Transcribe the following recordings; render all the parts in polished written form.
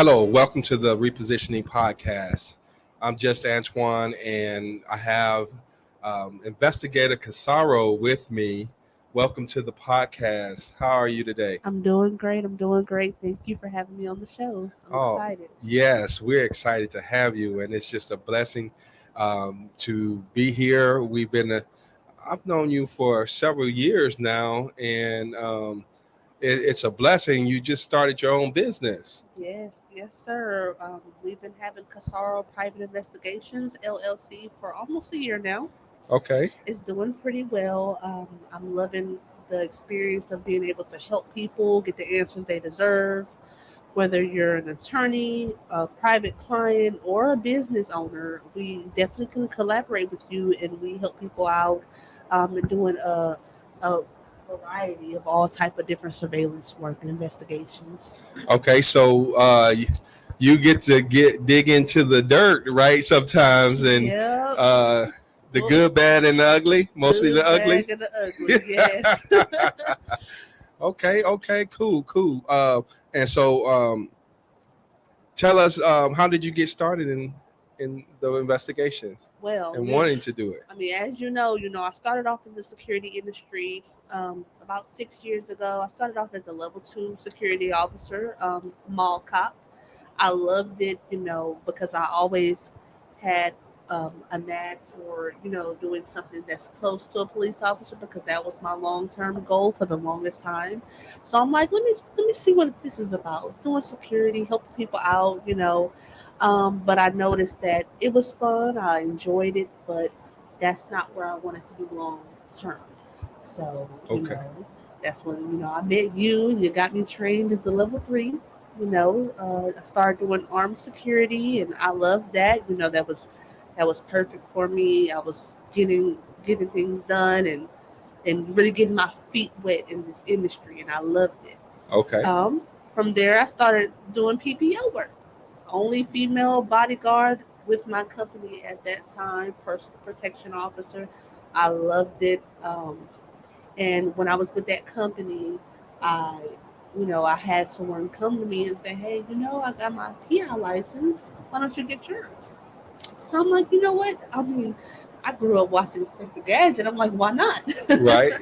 Hello, welcome to the Repositioning podcast. I'm just Antoine, and I have Investigator Cassaro with me. Welcome to the podcast. How are you today? I'm doing great. I'm doing great. Thank you for having me on the show. I'm Oh, excited. yes, we're excited to have you, and it's just a blessing to be here. I've known you for several years now, and it's a blessing. You just started your own business. Yes, yes, sir. We've been having Cassaro Private Investigations LLC for almost a year now. Okay. It's doing pretty well. I'm loving the experience of being able to help people get the answers they deserve. Whether you're an attorney, a private client, or a business owner, we definitely can collaborate with you and we help people out in doing a variety of all type of different surveillance work and investigations. Okay, so you get to dig into the dirt, right? Sometimes, and Yep. uh, the Well, good, bad, and the ugly. Mostly the good, ugly. bad, and the ugly. Yes. Okay, okay, cool, cool. And so, tell us, how did you get started in the investigations Well, and wanting to do it? I mean, as I started off in the security industry about 6 years ago. I started off as a level two security officer, mall cop. I loved it, because I always had a knack for, doing something that's close to a police officer because that was my long term goal for the longest time. So I'm like, let me see what this is about. Doing security, helping people out, but I noticed that it was fun. I enjoyed it, but that's not where I wanted to be long term. So, Okay, that's when, I met you. You got me trained at the level three. I started doing armed security, and I loved that. That was perfect for me. I was getting things done and really getting my feet wet in this industry, and I loved it. okay, From there, I started doing PPO work, only female bodyguard with my company at that time, personal protection officer. I loved it. And when I was with that company, I, I had someone come to me and say, hey, I got my PI license. Why don't you get yours? So I'm like, you know what? I mean, I grew up watching Inspector Gadget. I'm like, why not? right.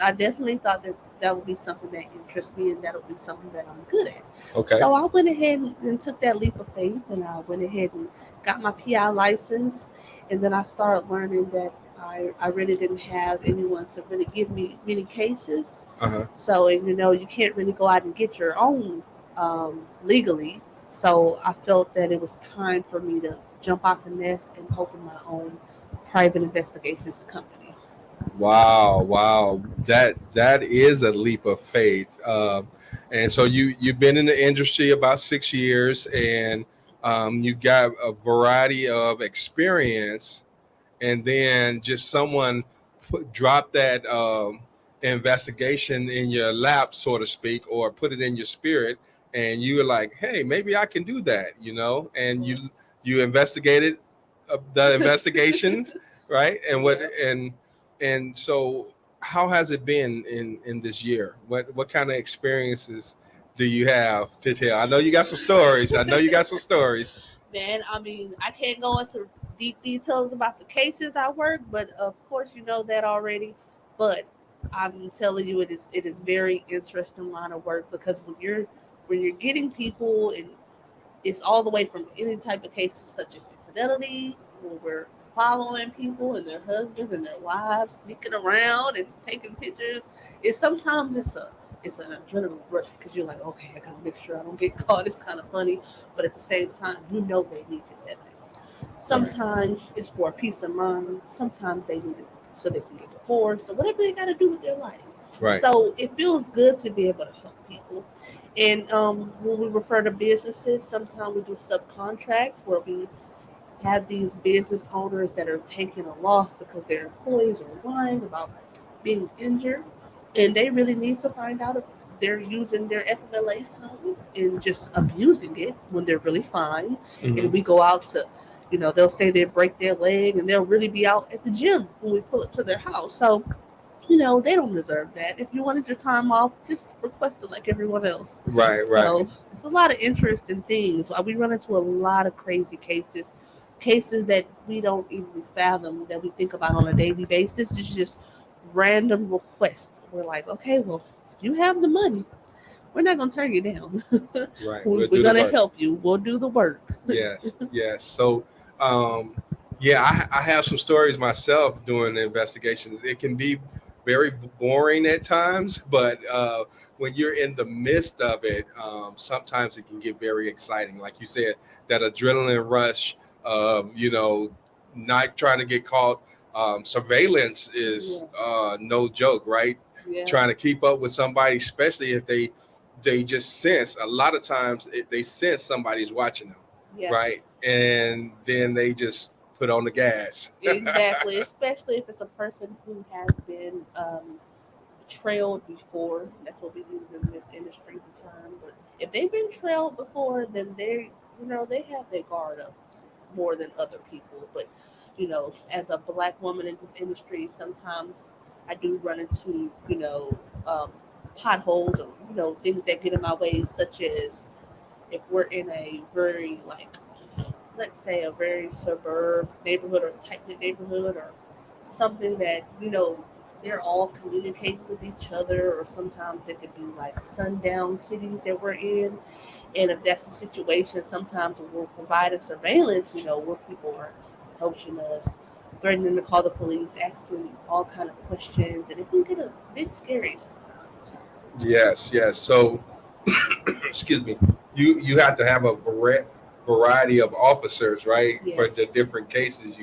I definitely thought that that would be something that interests me and that would be something that I'm good at. Okay, So I went ahead and took that leap of faith and I went ahead and got my PI license. And then I started learning that I really didn't have anyone to really give me many cases. uh huh. So, and you can't really go out and get your own legally. So I felt that it was time for me to jump out the nest and open my own private investigations company. Wow, wow, that is a leap of faith. And so you've been in the industry about 6 years, and you got a variety of experience, and then just someone dropped that investigation in your lap, so to speak, or put it in your spirit, and you were like, "Hey, maybe I can do that," and you investigated the investigations, right? And what Yeah. and so how has it been in this year? What kind of experiences do you have to tell? I know you got some stories. I know you got some stories. Man, I mean, I can't go into deep details about the cases I work, but of course you know that already. But I'm telling you, it is very interesting line of work because when you're getting people and it's all the way from any type of cases such as infidelity, when we're following people and their husbands and their wives sneaking around and taking pictures. It's an adrenaline rush because you're like, okay, I gotta make sure I don't get caught. It's kind of funny, but at the same time, they need this evidence. Right. Sometimes it's for peace of mind. Sometimes they need it so they can get divorced or whatever they got to do with their life. Right. So it feels good to be able to help people. And when we refer to businesses, sometimes we do subcontracts where we have these business owners that are taking a loss because their employees are lying about being injured, and they really need to find out if they're using their FMLA time and just abusing it when they're really fine. Hmm. And we go out to, they'll say they break their leg and they'll really be out at the gym when we pull it to their house. So they don't deserve that. If you wanted your time off, just request it like everyone else. Right, right. So it's a lot of interesting things. We run into a lot of crazy cases that we don't even fathom, that we think about on a daily basis. It's just random requests. We're like, okay, well, if you have the money, we're not gonna turn you down. Right. We'll We're do the gonna work. help you. We'll do the work. Yes, yes. So, um, yeah, I have some stories myself doing the investigations. It can be very boring at times, but when you're in the midst of it, sometimes it can get very exciting. Like you said, that adrenaline rush of, not trying to get caught. Surveillance is Yeah. no joke, right? Yeah. Trying to keep up with somebody, especially if they just sense. A lot of times they sense somebody's watching them, Yeah. right? And then they just put on the gas. Exactly. Especially if it's a person who has been trailed before. That's what we use in this industry, the term. But if they've been trailed before, then they have their guard up more than other people. But as a black woman in this industry, sometimes I do run into um, potholes, or things that get in my way, such as if we're in a very, like, let's say, a very suburb neighborhood or tight knit neighborhood, or something that they're all communicating with each other, or sometimes it could be like sundown cities that we're in. And if that's the situation, sometimes we'll provide a surveillance, where people are approaching us, threatening to call the police, asking all kind of questions, and it can get a bit scary sometimes. Yes, yes. So, excuse me. You have to have a variety of officers, right, for the Yes. different cases.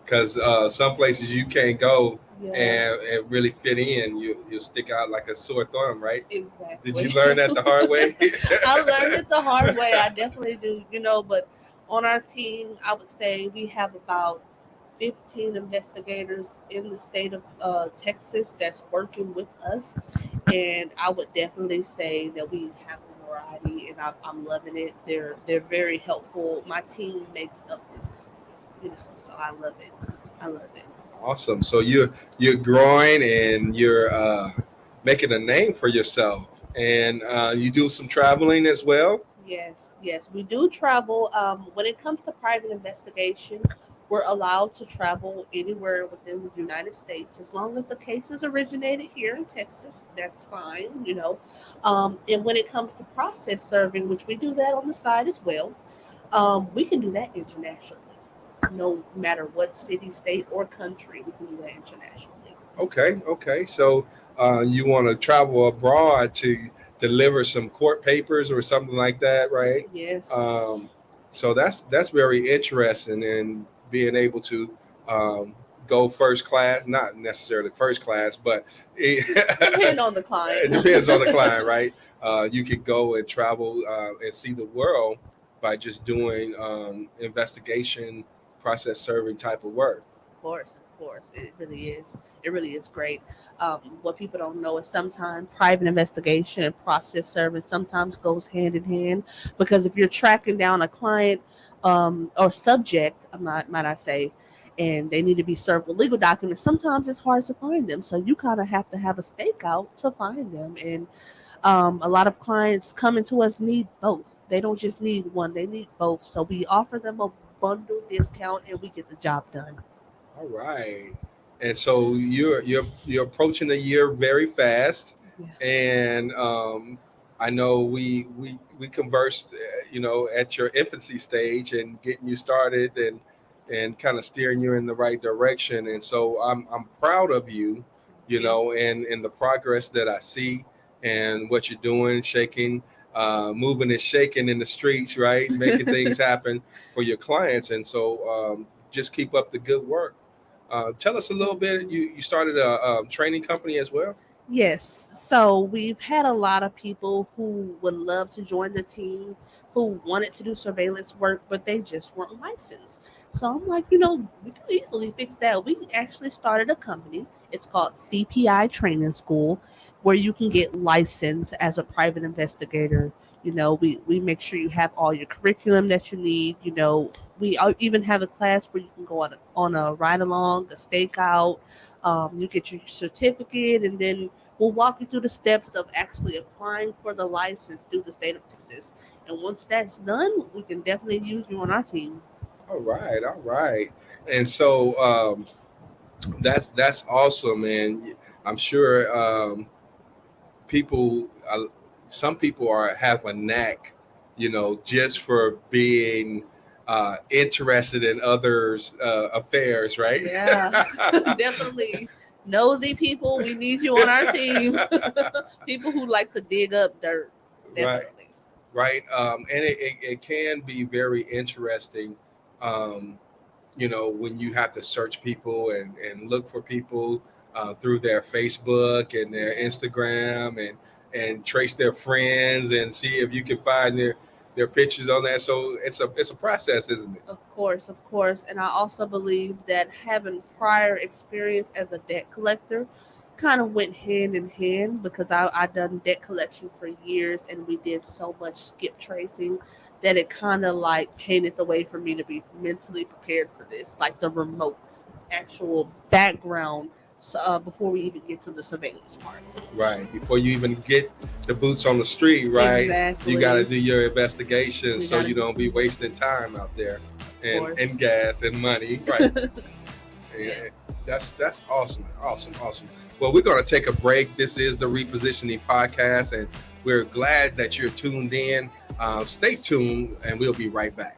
Because some places you can't go Yeah. and really fit in. You stick out like a sore thumb, right? Did you Exactly. learn that the hard way? I learned it the hard way. I definitely do, but on our team, I would say we have about 15 investigators in the state of Texas that's working with us. And I would definitely say that we have a variety, and I'm loving it. They're very helpful. My team makes up this company, so I love it. I love it. Awesome. So you're growing and you're making a name for yourself, and you do some traveling as well. Yes, yes, we do travel. When it comes to private investigation, we're allowed to travel anywhere within the United States as long as the case is originated here in Texas. That's fine. And when it comes to process serving, which we do that on the side as well, we can do that internationally. No matter what city, state, or country, we can do that internationally. Okay, okay. So you want to travel abroad to deliver some court papers or something like that, right? Yes. Um, so that's very interesting, and being able to um, go first class, not necessarily first class, but Depend on the client. it depends on the client, right? You could go and travel and see the world by just doing investigation, process serving type of work. Of course, it really is. It really is great. What people don't know is sometimes private investigation and process serving sometimes goes hand in hand, because if you're tracking down a client or subject, might I say, and they need to be served with legal documents, sometimes it's hard to find them. So you kind of have to have a stakeout to find them. And a lot of clients coming to us need both. They don't just need one; they need both. So we offer them a bundle discount, and we get the job done. All right. And so you're approaching a year very fast, Yeah. and I know we conversed, at your infancy stage and getting you started and kind of steering you in the right direction. And so I'm proud of you, Thank you. and the progress that I see and what you're doing, shaking, moving and shaking in the streets, right, making things happen for your clients. And so just keep up the good work. Tell us a little bit. You started a training company as well. Yes. So we've had a lot of people who would love to join the team, who wanted to do surveillance work, but they just weren't licensed. So I'm like, we can easily fix that. We actually started a company. It's called CPI Training School, where you can get licensed as a private investigator. We make sure you have all your curriculum that you need. We even have a class where you can go on a ride along, a stakeout, You get your certificate, and then we'll walk you through the steps of actually applying for the license through the state of Texas. And once that's done, we can definitely use you on our team. All right, all right. And so that's awesome, and I'm sure people, some people are have a knack, just for being interested in others' affairs, right? Yeah, definitely. Nosy people, we need you on our team. People who like to dig up dirt, Right. definitely. Right. And it can be very interesting, um, when you have to search people and look for people through their Facebook and their Instagram and trace their friends and see if you can find their pictures on there. So it's a process, isn't it? Of course, of course. And I also believe that having prior experience as a debt collector kind of went hand in hand because I done debt collection for years and we did so much skip tracing that it kind of like painted the way for me to be mentally prepared for this, like the remote actual background before we even get to the surveillance part. Right. Before you even get the boots on the street, right? You got to Exactly. do your investigation We so gotta you do don't be some, wasting time out there of course. and gas and money. Right. Yeah. And that's awesome. Awesome. Awesome. Well, we're going to take a break. This is the Repositioning Podcast, and we're glad that you're tuned in. Stay tuned, and we'll be right back.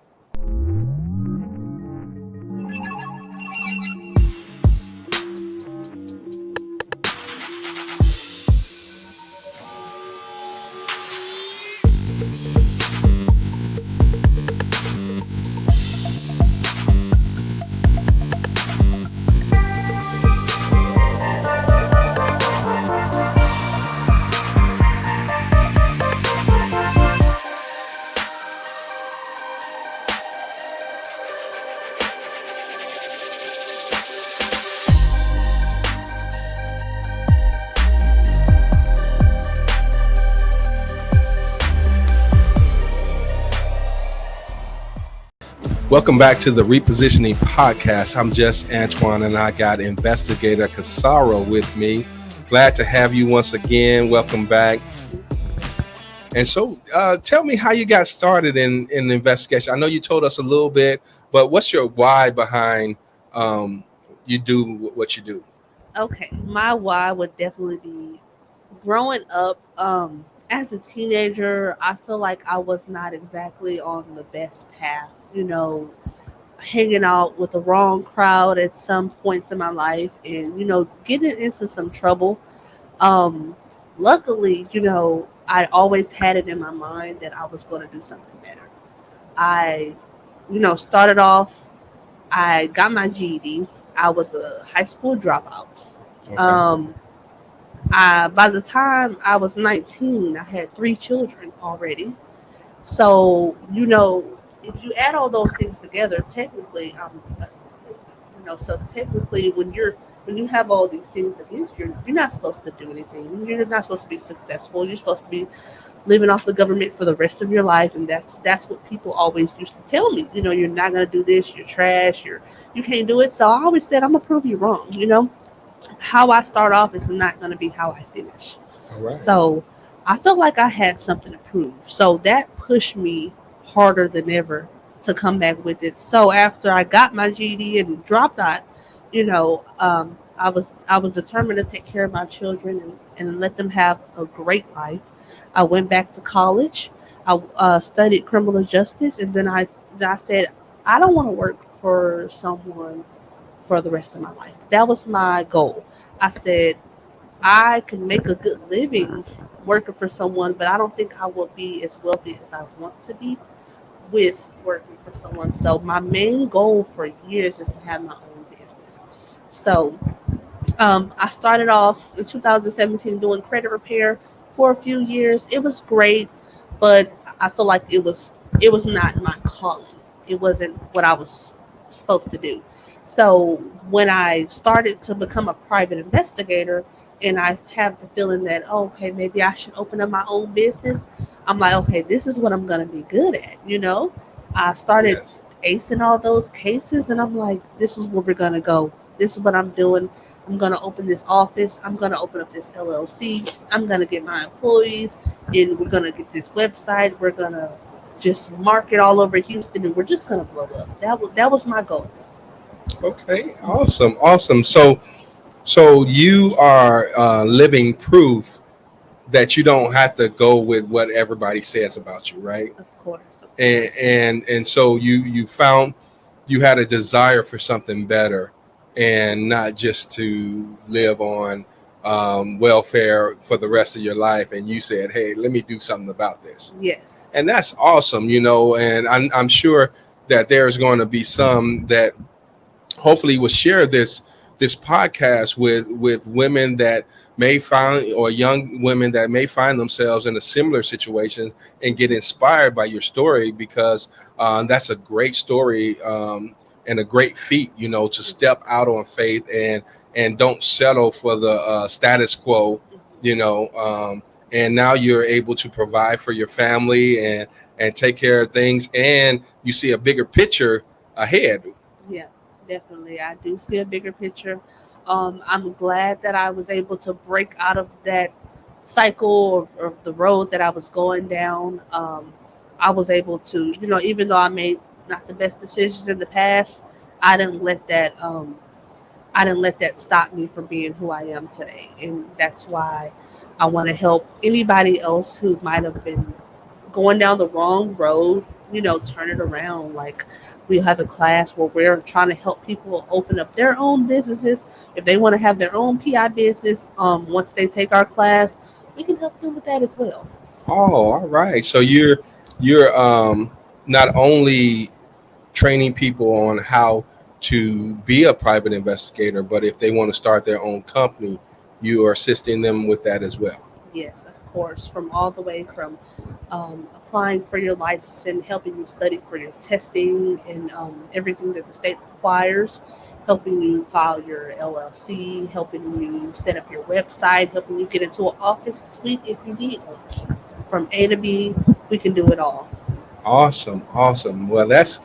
Welcome back to the Repositioning Podcast. I'm just Antoine, and I got Investigator Cassaro with me. Glad to have you once again. Welcome back. And so, tell me how you got started in the investigation. I know you told us a little bit, but what's your why behind you do what you do? Okay, my why would definitely be growing up. As a teenager, I feel like I was not exactly on the best path. Hanging out with the wrong crowd at some points in my life, and getting into some trouble. Um, Luckily, I always had it in my mind that I was going to do something better. I, started off. I got my GED. I was a high school dropout. Okay. Um, by the time I was 19, I had three children already. So, if you add all those things together, technically, so technically, when you have all these things against you, you're not supposed to do anything. You're not supposed to be successful. You're supposed to be living off the government for the rest of your life, and that's what people always used to tell me. You're not gonna do this. You're trash. You can't do it. So I always said, I'm gonna prove you wrong. How I start off is not gonna be how I finish. All right. So I felt like I had something to prove. So that pushed me harder than ever to come back with it. So after I got my GED and dropped out, I was determined to take care of my children and let them have a great life. I went back to college. I studied criminal justice, and then I said I don't want to work for someone for the rest of my life. That was my goal. I said I can make a good living working for someone, but I don't think I will be as wealthy as I want to be with working for someone. So my main goal for years is to have my own business. So I started off in 2017 doing credit repair for a few years. It was great, but I feel like it was not my calling. It wasn't what I was supposed to do. So when I started to become a private investigator, and I have the feeling that, oh, okay, maybe I should open up my own business. I'm like, okay, this is what I'm gonna be good at. I started Yes. acing all those cases, and I'm like, this is where we're gonna go. This is what I'm doing. I'm going to open this office. I'm going to open up this LLC. I'm going to get my employees, and we're going to get this website. We're going to just market all over Houston, and we're just going to blow up. That was my goal. Okay, awesome, awesome. So you are living proof that you don't have to go with what everybody says about you, right? Of course, of And course. and so you found you had a desire for something better, and not just to live on welfare for the rest of your life. And you said, "Hey, let me do something about this," Yes. and that's awesome, And I'm sure that there's going to be some that hopefully will share this podcast with women that may find, or young women that may find themselves in a similar situation, and get inspired by your story, because that's a great story, and a great feat, to step out on faith, and don't settle for the status quo, you know and now you're able to provide for your family, and take care of things, and you see a bigger picture ahead. Yeah, definitely. I do see a bigger picture. I'm glad that I was able to break out of that cycle of the road that I was going down. I was able to, even though I made not the best decisions in the past, I didn't let that I didn't let that stop me from being who I am today. And that's why I want to help anybody else who might have been going down the wrong road, turn it around. Like, we have a class where we're trying to help people open up their own businesses. If they want to have their own PI business, once they take our class, we can help them with that as well. Oh, all right. So you're not only training people on how to be a private investigator, but if they want to start their own company, you are assisting them with that as well. Yes, of course, from all the way from applying for your license and helping you study for your testing and everything that the state requires, helping you file your LLC, helping you set up your website, helping you get into an office suite if you need one. From A to B, we can do it all. Awesome, awesome. Well, that's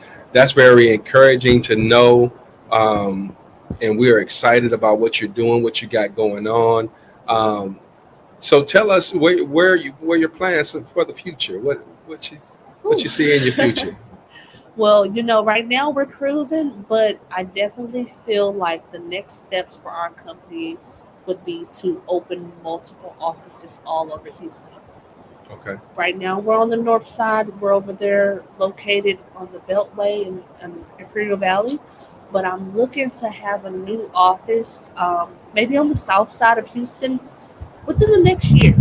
very encouraging to know, um, and we are excited about what you're doing, what you got going on. Um, so tell us where your plans for the future. What Whew. you see in your future. Well, right now we're cruising, but I definitely feel like the next steps for our company would be to open multiple offices all over Houston. Okay. Right now, we're on the north side. We're over there located on the Beltway in Imperial Valley. But I'm looking to have a new office, maybe on the south side of Houston within the next year.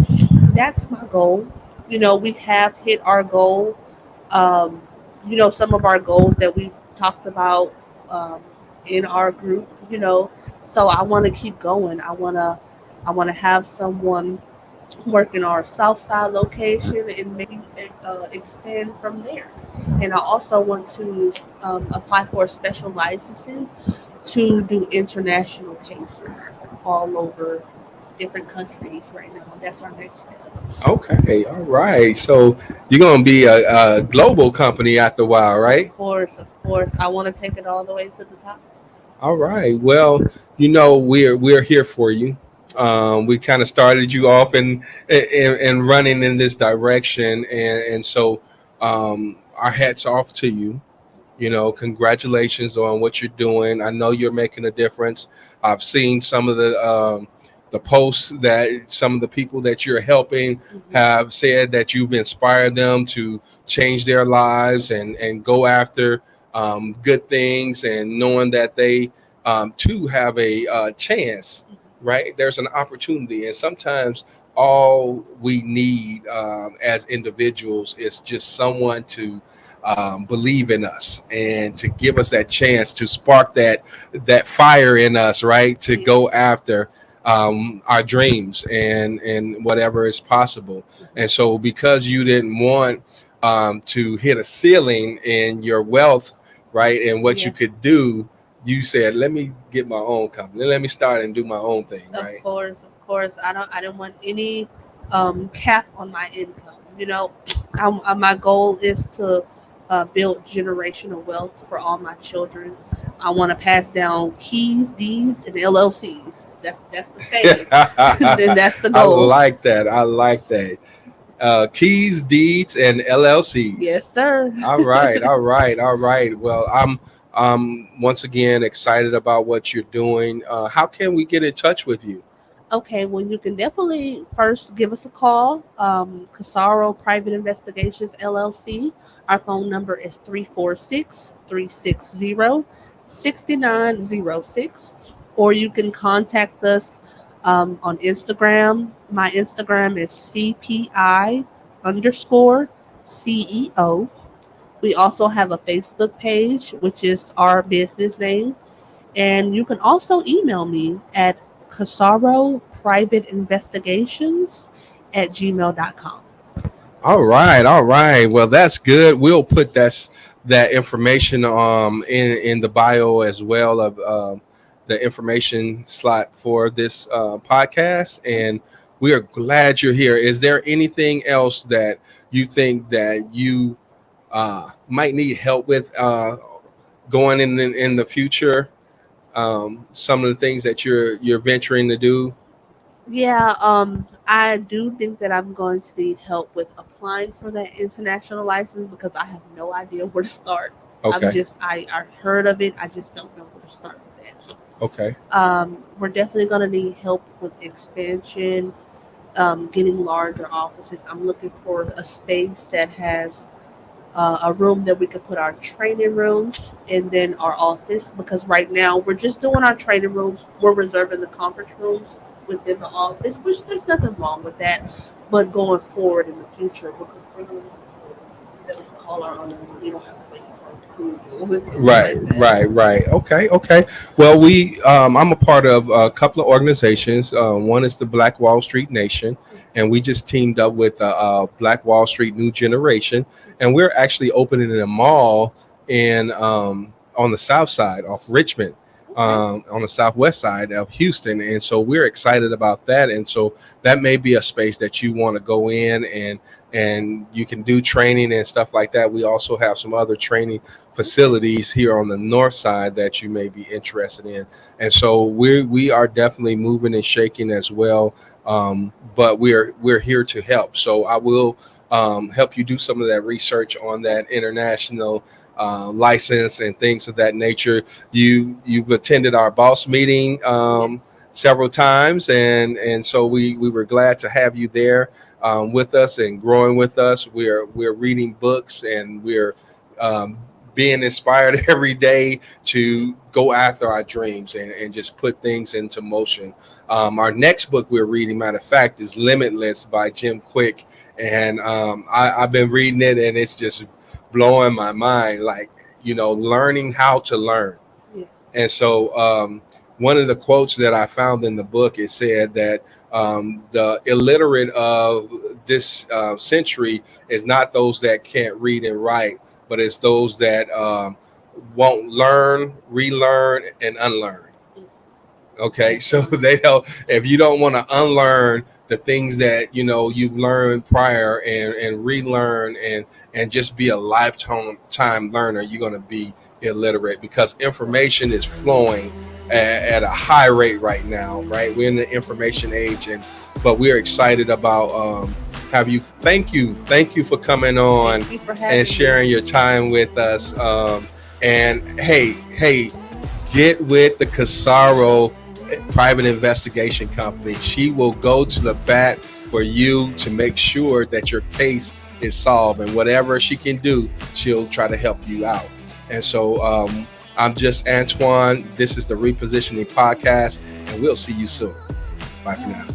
That's my goal. We have hit our goal. Um, some of our goals that we've talked about um, in our group. So I want to keep going. I want to have someone work in our south side location and maybe expand from there. And I also want to apply for a special licensing to do international cases all over different countries right now. That's our next step. Okay, all right. So you're gonna be a global company after a while, Of right? course, of course. I want to take it all the way to the top. All right. Well, we're here for you. We kind of started you off and running in this direction, and so our hats off to you. Congratulations on what you're doing. I know you're making a difference. I've seen some of the posts that some of the people that you're helping Hmm. have said that you've inspired them to change their lives, and go after good things, and knowing that they too have a chance. Right? There's an opportunity, and sometimes all we need as individuals is just someone to believe in us, and to give us that chance to spark that fire in us, right, to Yeah. go after our dreams, and whatever is possible. And so, because you didn't want to hit a ceiling in your wealth, right, and what you Yeah. could do, you said, let me get my own company, let me start and do my own thing, Of right? course, of course. I don't want any cap on my income. My goal is to build generational wealth for all my children. I want to pass down keys, deeds, and LLCs. That's the saying. Then that's the I goal. like that. I like that. Keys, deeds, and LLCs. Yes, sir. All right, all right, all right. Well, I'm once again excited about what you're doing. How can we get in touch with you? Okay, well, you can definitely first give us a call. Cassaro Private Investigations LLC. Our phone number is 346-360-6906. Or you can contact us on Instagram. My Instagram is CPI underscore CEO. We also have a Facebook page, which is our business name. And you can also email me at Cassaro Private Investigations at gmail.com. All right, all right. Well, that's good. We'll put that information in the bio as well of the information slot for this podcast. And we are glad you're here. Is there anything else that you think that you might need help with going in the future? Some of the things that you're venturing to do. Yeah, I do think that I'm going to need help with applying for that international license because I have no idea where to start. Okay. I heard of it, I just don't know where to start with that. Okay. We're definitely going to need help with expansion, getting larger offices. I'm looking for a space that has a room that we could put our training rooms and then our office because right now we're just doing our training rooms. We're reserving the conference rooms within the office, which there's nothing wrong with that. But going forward in the future, we're going to call our own. We don't have to wait for approval. Right, right, right. Okay, okay. Well, I'm a part of a couple of organizations. One is the Black Wall Street Nation, and we just teamed up with Black Wall Street New Generation, and we're actually opening a mall in on the south side of Richmond. On the southwest side of Houston, and so we're excited about that. And so that may be a space that you want to go in and you can do training and stuff like that. We also have some other training facilities here on the north side that you may be interested in. And so we are definitely moving and shaking as well. But we're here to help. So I will help you do some of that research on that international license and things of that nature. You've attended our boss meeting Yes. several times, and so we were glad to have you there with us and growing with us. We're reading books and we're being inspired every day to go after our dreams and just put things into motion. Our next book we're reading, matter of fact, is Limitless by Jim Quick, and I've been reading it and it's just blowing my mind, like, learning how to learn. Yeah. And so one of the quotes that I found in the book, it said that the illiterate of this century is not those that can't read and write, but it's those that won't learn, relearn, and unlearn. Okay, so they help. If you don't want to unlearn the things that you've learned prior and relearn and just be a lifetime learner, you're going to be illiterate because information is flowing at a high rate right now. Right, we're in the information age, but we're excited about have you. Thank you for coming on Thank you for having and sharing your time with us. And hey, get with the Cassaro Private Investigation Company. She will go to the bat for you to make sure that your case is solved, and whatever she can do, she'll try to help you out. And so I'm just Antoine. This is the Repositioning Podcast, and we'll see you soon. Bye for now.